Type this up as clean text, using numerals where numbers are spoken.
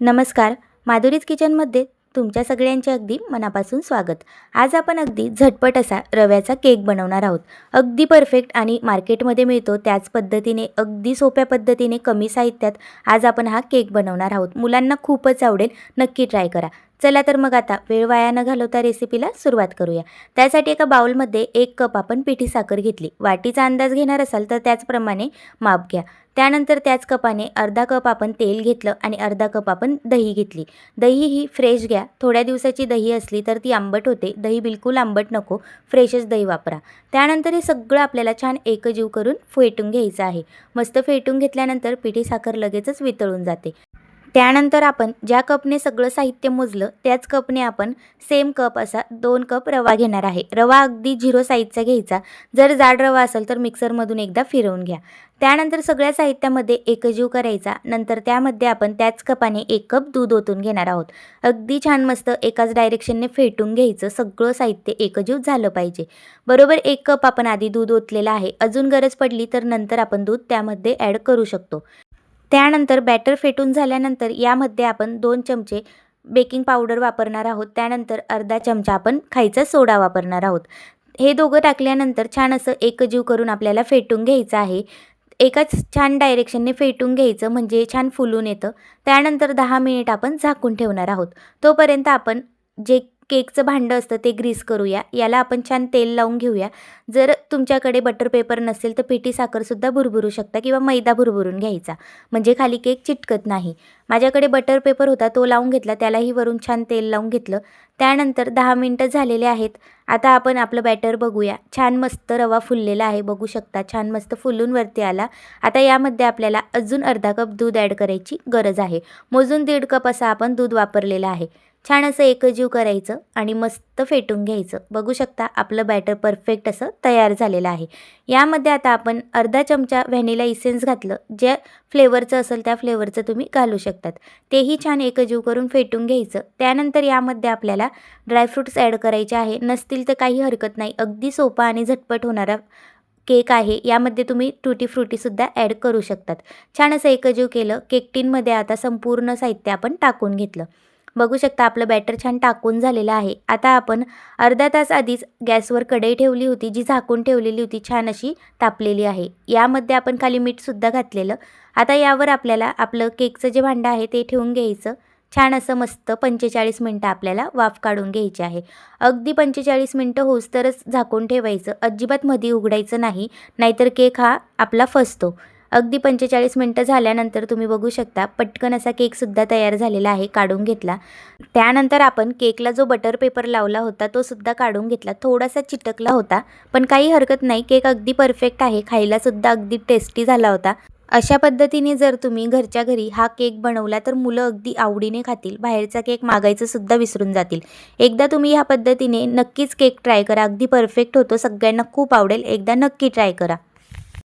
नमस्कार. माधुरीज किचनमध्ये तुमच्या सगळ्यांचे अगदी मनापासून स्वागत. आज आपण अगदी झटपट असा रव्याचा केक बनवणार आहोत. अगदी परफेक्ट आणि मार्केटमध्ये मिळतो त्याच पद्धतीने अगदी सोप्या पद्धतीने कमी साहित्यात आज आपण हा केक बनवणार आहोत. मुलांना खूपच आवडेल. नक्की ट्राय करा. चला तर मग आता वेळ वाया न घालवता रेसिपीला सुरुवात करूया. त्यासाठी एका बाउलमध्ये 1 कप आपण पिठी साखर घेतली. वाटीचा अंदाज घेणार असाल तर त्याचप्रमाणे माप घ्या. त्यानंतर त्याच कपाने अर्धा कप आपण तेल घेतलं आणि अर्धा कप आपण दही घेतली. दही ही फ्रेश घ्या. थोड्या दिवसाची दही असली तर ती आंबट होते. दही बिलकुल आंबट नको, फ्रेशच दही वापरा. त्यानंतर हे सगळं आपल्याला छान एकजीव करून फेटून घ्यायचं आहे. मस्त फेटून घेतल्यानंतर पिठी साखर लगेचच वितळून जाते. त्यानंतर आपण ज्या कपने सगळं साहित्य मोजलं त्याच कपने आपण सेम कप असा 2 कप रवा घेणार आहे. रवा अगदी 0 साईजचा घ्यायचा. जर जाड रवा असेल तर मिक्सरमधून एकदा फिरवून घ्या. त्यानंतर सगळ्या साहित्यामध्ये एकजीव करायचा. नंतर त्यामध्ये आपण त्याच कपाने 1 कप दूध ओतून घेणार आहोत. अगदी छान मस्त एकाच डायरेक्शनने फेटून घ्यायचं. सगळं साहित्य एकजीव झालं पाहिजे. बरोबर 1 कप आपण आधी दूध ओतलेलं आहे. अजून गरज पडली तर नंतर आपण दूध त्यामध्ये ॲड करू शकतो. त्यानंतर बॅटर फेटून झाल्यानंतर यामध्ये आपण 2 चमचे बेकिंग पावडर वापरणार आहोत. त्यानंतर अर्धा चमचा आपण खायचा सोडा वापरणार आहोत. हे दोघं टाकल्यानंतर छान असं एकजीव करून आपल्याला फेटून घ्यायचं आहे. एकाच छान डायरेक्शनने फेटून घ्यायचं म्हणजे छान फुलून येतं. त्यानंतर 10 मिनिट आपण झाकून ठेवणार आहोत. तोपर्यंत आपण जे केकचं भांडं असतं ते ग्रीस करूया. याला आपण छान तेल लावून घेऊया. जर तुमच्याकडे बटर पेपर नसेल तर पिठी साखरसुद्धा भुरभुरू शकता किंवा मैदा भुरभुरून घ्यायचा, म्हणजे खाली केक चिटकत नाही. माझ्याकडे बटर पेपर होता तो लावून घेतला. त्यालाही वरून छान तेल लावून घेतलं. त्यानंतर 10 मिनिटं झालेले आहेत. आता आपण आपलं बॅटर बघूया. छान मस्त रवा फुललेला आहे, बघू शकता. छान मस्त फुलून वरती आला. आता यामध्ये आपल्याला अजून अर्धा कप दूध ॲड करायची गरज आहे. मोजून 1.5 कप असं आपण दूध वापरलेलं आहे. छान असं एकजीव करायचं आणि मस्त फेटून घ्यायचं. बघू शकता आपलं बॅटर परफेक्ट असं तयार झालेलं आहे. यामध्ये आता आपण अर्धा चमचा व्हॅनिला इसेन्स घातलं. ज्या फ्लेवरचं असेल त्या फ्लेवरचं तुम्ही घालू शकतात. तेही छान एकजीव करून फेटून घ्यायचं. त्यानंतर यामध्ये आपल्याला ड्रायफ्रूट्स ॲड करायचे आहे. नसतील तर काही हरकत नाही. अगदी सोपा आणि झटपट होणारा केक आहे. यामध्ये तुम्ही टुटी फ्रुटीसुद्धा ॲड करू शकतात. छान असं एकजीव केलं. केक टिनमध्ये आता संपूर्ण साहित्य आपण टाकून घेतलं. बघू शकता आपलं बॅटर छान टाकून झालेलं आहे. आता आपण अर्धा तास आधीच गॅसवर कढई ठेवली होती, जी झाकून ठेवलेली होती, छान अशी तापलेली आहे. यामध्ये आपण खाली मीठसुद्धा घातलेलं. आता यावर आपल्याला आपलं केकचं जे भांडं आहे ते ठेवून घ्यायचं. छान असं मस्त 45 मिनटं आपल्याला वाफ काढून घ्यायची आहे. अगदी 45 मिनटं होऊस तरच झाकून ठेवायचं. अजिबात मध्ये उघडायचं नाही, नाहीतर केक हा आपला फसतो. अगदी 45 मिनटं झाल्यानंतर तुम्ही बघू शकता पटकन असा केकसुद्धा तयार झालेला आहे. काढून घेतला. त्यानंतर आपण केकला जो बटर पेपर लावला होता तो सुद्धा काढून घेतला. थोडासा चिटकला होता, पण काही हरकत नाही. केक अगदी परफेक्ट आहे. खायलासुद्धा अगदी टेस्टी झाला होता. अशा पद्धतीने जर तुम्ही घरच्या घरी हा केक बनवला तर मुलं अगदी आवडीने खातील. बाहेरचा केक मागायचं सुद्धा विसरून जातील. एकदा तुम्ही ह्या पद्धतीने नक्कीच केक ट्राय करा. अगदी परफेक्ट होतो. सगळ्यांना खूप आवडेल. एकदा नक्की ट्राय करा.